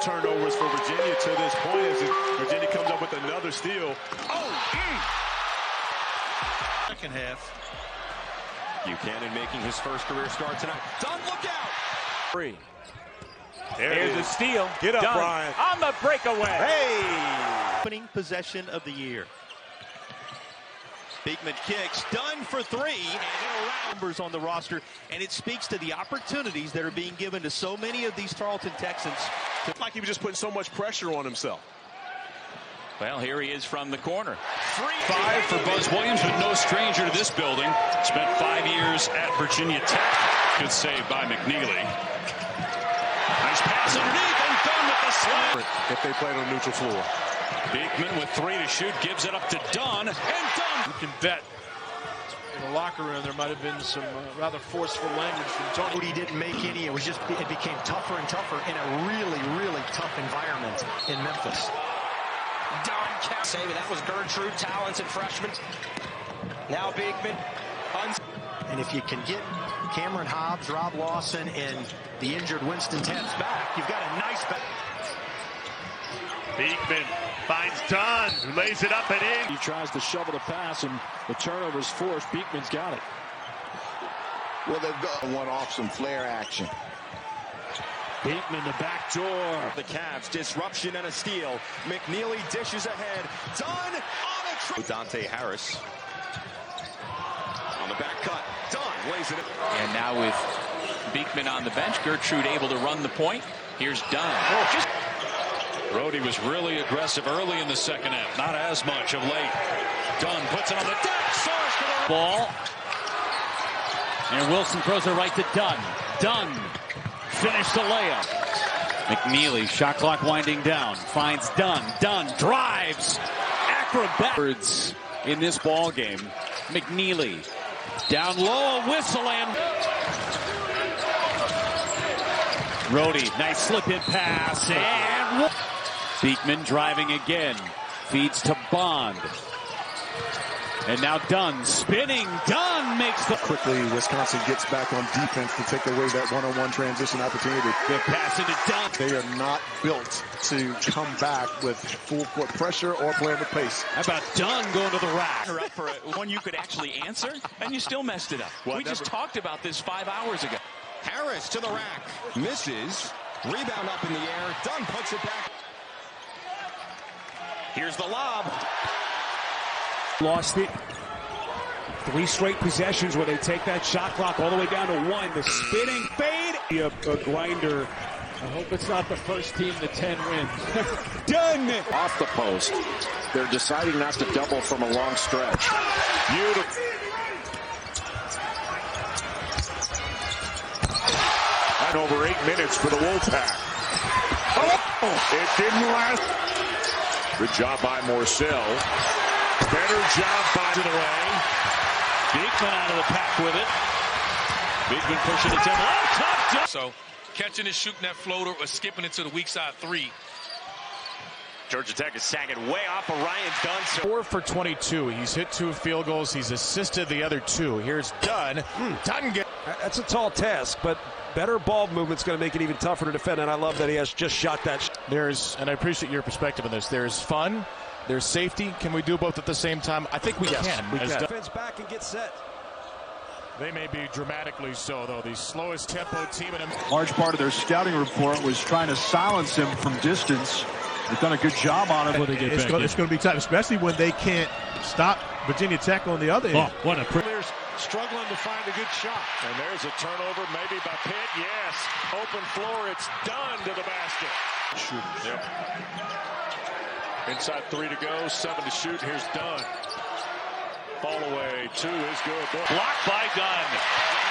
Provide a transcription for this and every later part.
turnovers for Virginia to this point as Virginia comes up with another steal. Second half. Buchanan making his first career start tonight. Dunn, look out! Free. There's a steal. Get up, Dunn Ryan. on the breakaway. Hey! Opening possession of the year. Beekman kicks, Dunn for three, and numbers on the roster, and it speaks to the opportunities that are being given to so many of these Tarleton Texans. Like he was just putting so much pressure on himself. Well, here he is from the corner. 5 for Buzz Williams, but no stranger to this building. Spent 5 years at Virginia Tech. Good save by McNeely. Nice pass underneath and Dunn with the slam. If they played on neutral floor. Beekman with 3 to shoot, gives it up to Dunn, and Dunn. You can bet in the locker room there might have been some rather forceful language from Tony. He didn't make any. It became tougher and tougher in a really, really tough environment in Memphis. Dunn can't save it. That was Gertrude, talented freshman. Now Beekman. And if you can get Cameron Hobbs, Rob Lawson, and the injured Winston Taps back, you've got a nice back. Beekman finds Dunn, who lays it up and in. He tries to shovel the pass, and the turnover's forced. Beekman's got it. Well, they've got one off some flare action. Beekman, the back door. The Cavs, disruption and a steal. McNeely dishes ahead. Dunn on a trip. Dante Harris on the back cut. Dunn lays it in. And now with Beekman on the bench, Gertrude able to run the point. Here's Dunn. Brody was really aggressive early in the second half. Not as much of late. Dunn puts it on the deck. Source for the Ball. And Wilson throws it right to Dunn. Dunn finished the layup. McNeely, shot clock winding down. Finds Dunn. Dunn drives. Acrobats in this ball game. McNeely down low, a whistle, and Brody, nice slip-in pass, and Beekman driving again, feeds to Bond, and now Dunn spinning. Dunn makes the Quickly, Wisconsin gets back on defense to take away that one-on-one transition opportunity. good pass into Dunn. They are not built to come back with full court pressure or playing with pace. How about Dunn going to the rack? Her up for one you could actually answer, and you still messed it up. We just talked about this 5 hours ago. Harris to the rack. Misses. Rebound up in the air. Dunn puts it back. Here's the lob. Lost it. 3 straight possessions where they take that shot clock all the way down to 1. The spinning fade. A grinder. I hope it's not the first team to 10 wins. Done. Off the post. They're deciding not to double from a long stretch. Beautiful. And over 8 minutes for the Wolfpack. It didn't last. Good job by Morcell. Better job by To the way. Beekman out of the pack with it. Beekman pushing it to him. Oh, tough jump. So catching and shooting that floater or skipping it to the weak side 3. Georgia Tech is sagging way off of Ryan Dunn. 4 for 22. He's hit 2 field goals. He's assisted the other 2. Here's Dunn. Dunn get. That's a tall task, but better ball movement's going to make it even tougher to defend, and I love that he has just shot that. And I appreciate your perspective on this. There's fun. There's safety. Can we do both at the same time? I think we can. We can. Defense back and get set. They may be dramatically so, though. The slowest tempo team in a large part of their scouting report was trying to silence him from distance. They've done a good job on it. It's going to be tough, especially when they can't stop Virginia Tech on the other end. Oh, what a struggling to find a good shot. And there's a turnover, maybe by Pitt. Yes. Open floor. It's Dunn to the basket. Shooters. Yep. Inside 3 to go, 7 to shoot. Here's Dunn. Fall away. 2 is good. Blocked by Dunn.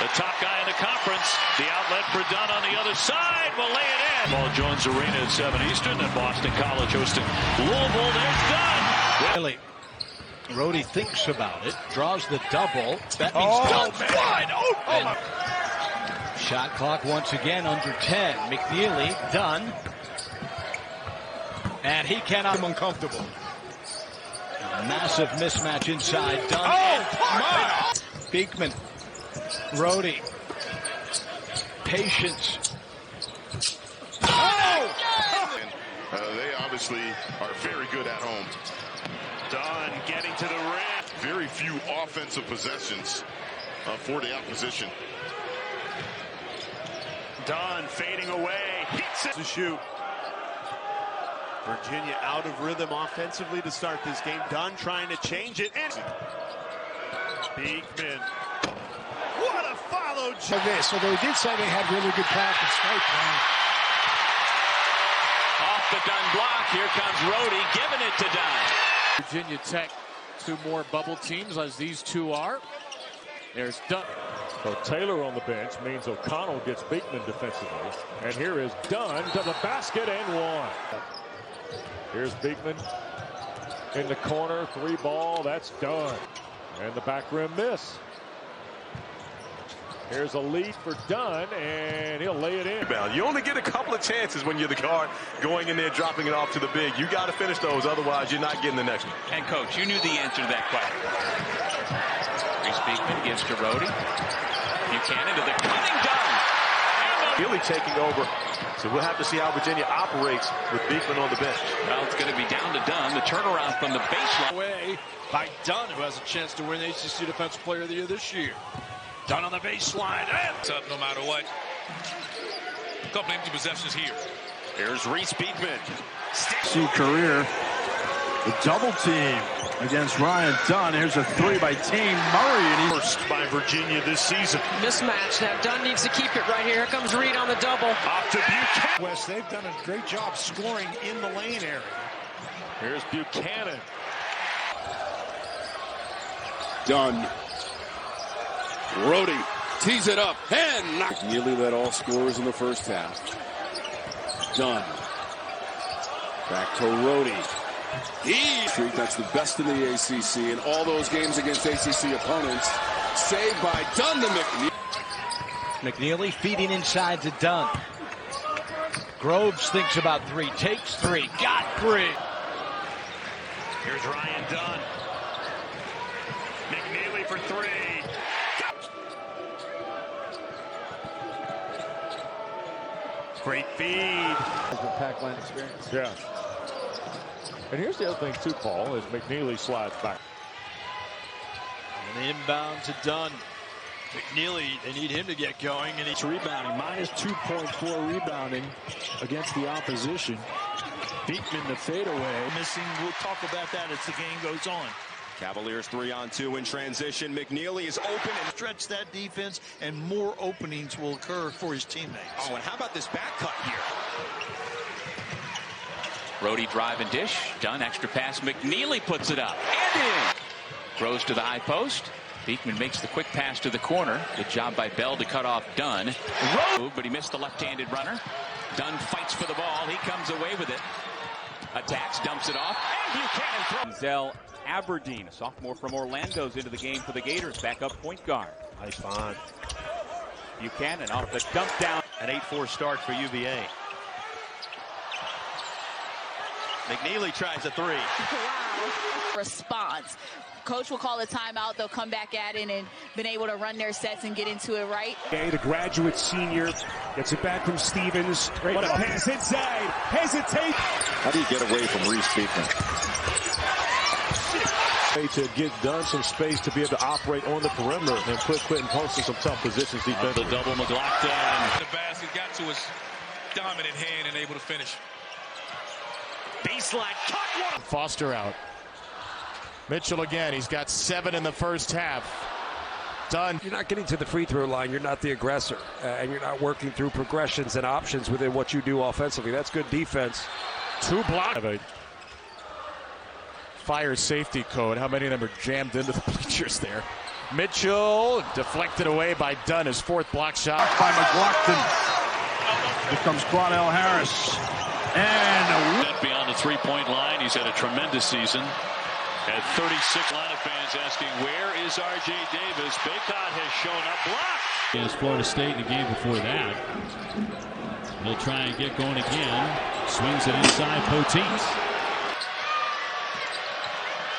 The top guy in the conference. The outlet for Dunn on the other side will lay it in. Paul Jones Arena at 7 Eastern and Boston College hosting Louisville. There's Dunn. Really. Brody thinks about it, draws the double. That means Dunn's wide open. Shot clock once again under 10. McNeely, Dunn. And he cannot. Uncomfortable. Massive mismatch inside. Dunn. Oh, Beekman. Brody. Patience. Oh! obviously are very good at home. Dunn getting to the rim. Very few offensive possessions for the opposition. Dunn fading away. Hits it to shoot. Virginia out of rhythm offensively to start this game. Dunn trying to change it. And Beekman. What a follow. This, although he did say they had really good practice. Great plan. Off the Dunn block. Here comes Rhodey giving it to Dunn. Virginia Tech, two more bubble teams as these two are. There's Dunn. So Taylor on the bench means O'Connell gets Beekman defensively. And here is Dunn to the basket and one. Here's Beekman in the corner, 3-ball, that's Dunn. And the back rim miss. Here's a lead for Dunn, and he'll lay it in. You only get a couple of chances when you're the guard going in there, dropping it off to the big. You got to finish those, otherwise you're not getting the next one. And coach, you knew the answer to that question. Reese Beekman gives to Rhodey. Buchanan to the cutting Dunn. Really taking over. So we'll have to see how Virginia operates with Beekman on the bench. Well, it's going to be down to Dunn. The turnaround from the baseline. Away by Dunn, who has a chance to win ACC Defensive Player of the Year this year. Dunn on the baseline. It's up no matter what. A couple empty possessions here. Here's Reese Beekman. See career. The double team against Ryan Dunn. Here's a three by Team Murray. And First by Virginia this season. Mismatch. Now Dunn needs to keep it right here. Here comes Reed on the double. Off to Buchanan. West, they've done a great job scoring in the lane area. Here's Buchanan. Dunn. Rhodey tees it up and nearly led all scorers in the first half. Dunn. Back to Rhodey. That's the best in the ACC in all those games against ACC opponents. Saved by Dunn to McNeely. McNeely feeding inside to Dunn. Groves thinks about three, takes three, got three. Here's Ryan Dunn. McNeely for three. Great feed. Pac-Man experience. Yeah. And here's the other thing too, Paul, is McNeely slides back. And the inbound to Dunn. McNeely, they need him to get going, and he's rebounding. Minus 2.4 rebounding against the opposition. Beekman the fadeaway. Missing. We'll talk about that as the game goes on. Cavaliers 3-on-2 in transition. McNeely is open and Stretch that defense, and more openings will occur for his teammates. Oh, and how about this back cut here? Rhodey drive and dish. Dunn extra pass. McNeely puts it up and in. Throws to the high post. Beekman makes the quick pass to the corner. Good job by Bell to cut off Dunn. But he missed the left-handed runner. Dunn fights for the ball. He comes away with it. Attacks, dumps it off. And Buchanan throws. Zell Aberdeen, a sophomore from Orlando, is into the game for the Gators. Backup point guard. Nice find. Buchanan off the dump down. An 8-4 start for UVA. McNeely tries a three. Wow. Response. Coach will call a timeout. They'll come back at it and been able to run their sets and get into it right. Okay, the graduate senior gets it back from Stevens. What a pass inside. Hesitate. How do you get away from Reese Beekman? To get Dunn some space to be able to operate on the perimeter and put Quentin Post in some tough positions defensively. The double McLaughlin. The basket got to his dominant hand and able to finish. Baseline cut one. Foster out. Mitchell again. He's got 7 in the first half. Dunn. You're not getting to the free throw line. You're not the aggressor. And you're not working through progressions and options within what you do offensively. That's good defense. 2 blocks. Fire safety code. How many of them are jammed into the bleachers there? Mitchell deflected away by Dunn. His 4th block shot. By McLaughlin. Here comes Quanell Harris. And beyond the three-point line, he's had a tremendous season. At 36, a lot of fans asking, where is R.J. Davis? Baycott has shown up blocked. Against Florida State in the game before that. He'll try and get going again. Swings it inside Poteet.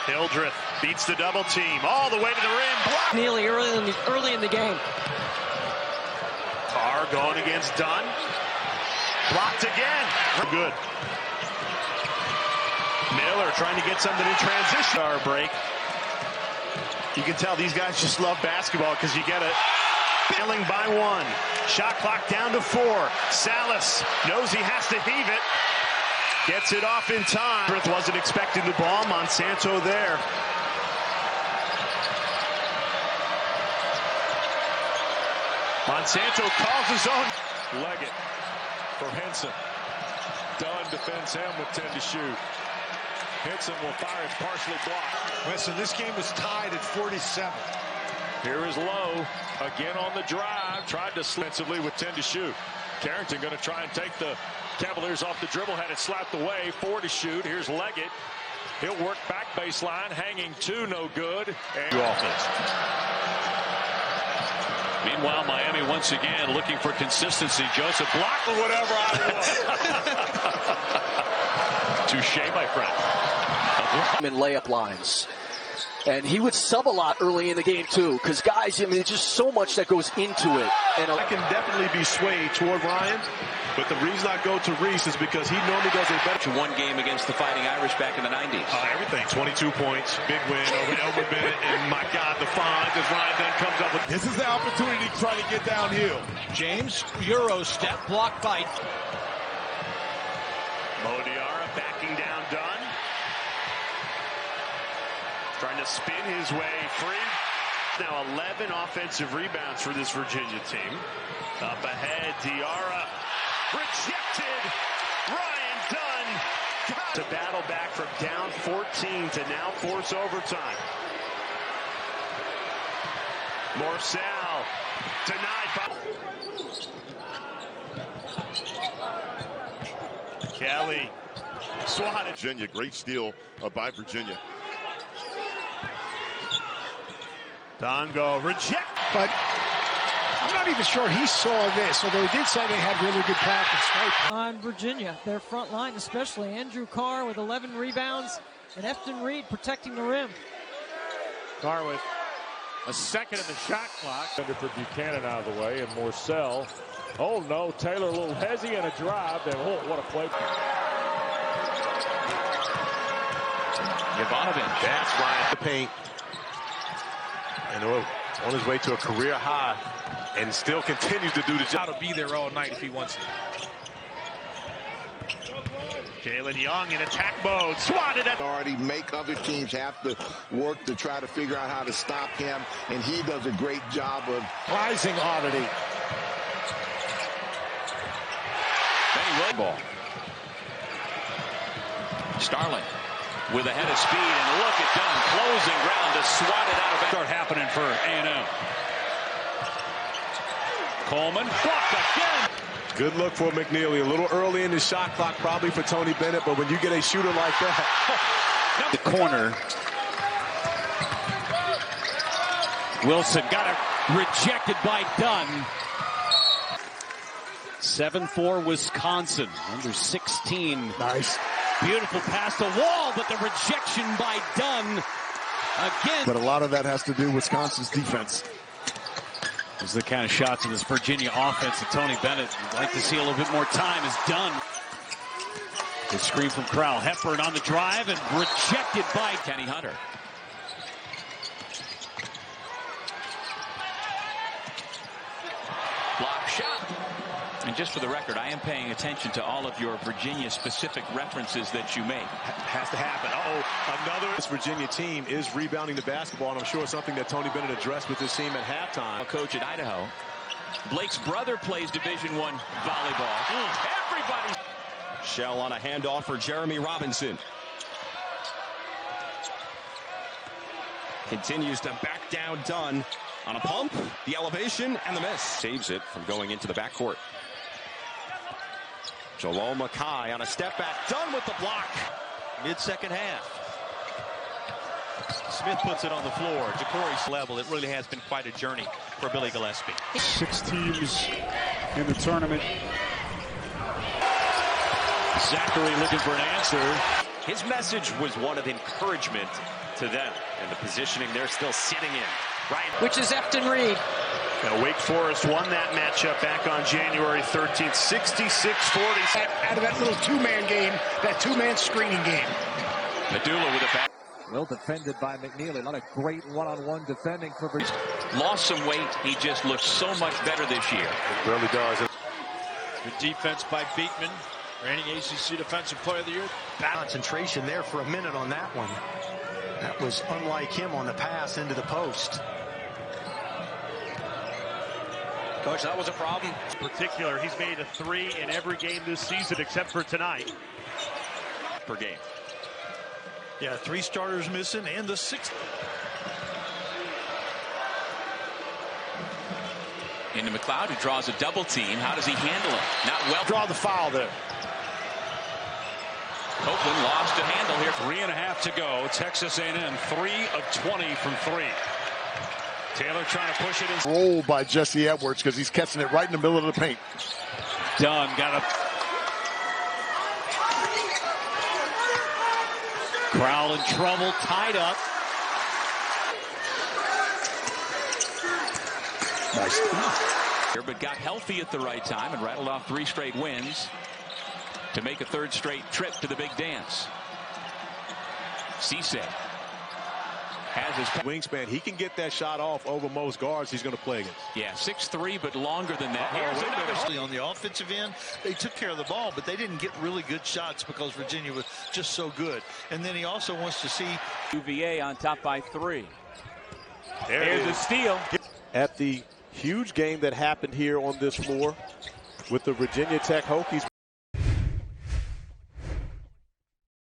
Hildreth beats the double team all the way to the rim. Blocked. Nearly early in the game. Carr going against Dunn. Blocked again. Good. trying to get something in transition. Our break. You can tell these guys just love basketball because you get it. Trailing by 1. Shot clock down to 4. Salas knows he has to heave it. Gets it off in time. Wasn't expecting the ball. Monsanto there. Monsanto calls his own. Leggett for Henson. Dunn defends him with 10 to shoot. Henson will fire it partially blocked. Listen, this game was tied at 47. Here is Lowe again on the drive. Tried to offensively with 10 to shoot. Carrington going to try and take the Cavaliers off the dribble. Had it slapped away. 4 to shoot. Here's Leggett. He'll work back baseline. Hanging 2, no good. And offense. Meanwhile, Miami once again looking for consistency. Joseph block or whatever I want. Touche, my friend. In layup lines. And he would sub a lot early in the game, too, because guys, I mean, there's just so much that goes into it. And I can definitely be swayed toward Ryan, but the reason I go to Reese is because he normally does a better. One game against the Fighting Irish back in the 90s. Everything. 22 points, big win over Elmer Bennett, and my God, the fines as Ryan Dunn comes up with. This is the opportunity to try to get downhill. James, Euro step, blocked by Mo Diarra backing down Dunn. Trying to spin his way free. Now 11 offensive rebounds for this Virginia team. Up ahead, Diarra. Rejected. Ryan Dunn to battle back from down 14 to now force overtime. Morsell denied by Kelly. Swatted. Virginia, great steal by Virginia. Dongo reject. But I'm not even sure he saw this, although he did say they had really good practice. On Virginia, their front line, especially Andrew Carr with 11 rebounds and Efton Reed protecting the rim. Carr with a second in the shot clock. Under for Buchanan out of the way, and Morsell. Oh no, Taylor a little hezzy and a drive. Then what a play. Jovanovic. That's Ryan the paint. And on his way to a career high and still continues to do the job. To be there all night if he wants to. Jalen Young in attack mode. Swatted at. Already make other teams have to work to try to figure out how to stop him. And he does a great job of Rising oddity. Ball. Starling with a head of speed, and look at Dunn closing ground to swat it out of it. Start happening for A&M. Coleman blocked again. Good look for McNeely. A little early in the shot clock probably for Tony Bennett, but when you get a shooter like that. The corner. Wilson got it rejected by Dunn. 7-4 Wisconsin, under 16. Nice. Beautiful pass to Wall, but the rejection by Dunn again. But a lot of that has to do with Wisconsin's defense. Those are the kind of shots in this Virginia offense that Tony Bennett would like to see a little bit more time is Dunn. Good screen from Crowell. Hepburn on the drive and rejected by Kenny Hunter. Block shot. And just for the record, I am paying attention to all of your Virginia-specific references that you make. Has to happen. Another. This Virginia team is rebounding the basketball, and I'm sure it's something that Tony Bennett addressed with his team at halftime. A coach at Idaho. Blake's brother plays Division I volleyball. Everybody. Shell on a handoff for Jeremy Robinson. Continues to back down Dunn on a pump, the elevation, and the miss. Saves it from going into the backcourt. Jalal Mackay on a step back. Dunn with the block. mid-second half. Smith puts it on the floor. Ja'Cory's level. It really has been quite a journey for Billy Gillespie. 6 teams in the tournament. Zachary looking for an answer. His message was one of encouragement to them, and the positioning they're still sitting in. Right. Which is Efton Reed. Now, Wake Forest won that matchup back on January 13th, 66-40. Out of that little two-man game, that two-man screening game. Padula with a back. Well defended by McNeely. A lot of great one-on-one defending for Virginia. Lost some weight. He just looks so much better this year. It really does. Good defense by Beekman. Reigning ACC Defensive Player of the Year. Concentration there for a minute on that one. That was unlike him on the pass into the post. Coach, that was a problem. In particular, he's made a 3 in every game this season except for tonight. Per game. Yeah, 3 starters missing and the 6th. Into McLeod, who draws a double team. How does he handle it? Not well. Draw the foul there. Copeland lost a handle here. 3.5 to go. Texas A&M 3 of 20 from 3. Taylor trying to push it in. Roll by Jesse Edwards because he's catching it right in the middle of the paint. Dunn got a Crowell in trouble, tied up. Nice. But got healthy at the right time and rattled off 3 straight wins to make a 3rd straight trip to the big dance. Cisse has his wingspan. He can get that shot off over most guards he's going to play against. Yeah, 6'3", but longer than that. On the offensive end, they took care of the ball, but they didn't get really good shots because Virginia was just so good. And then he also wants to see UVA on top by 3. There's a steal. At the huge game that happened here on this floor with the Virginia Tech Hokies.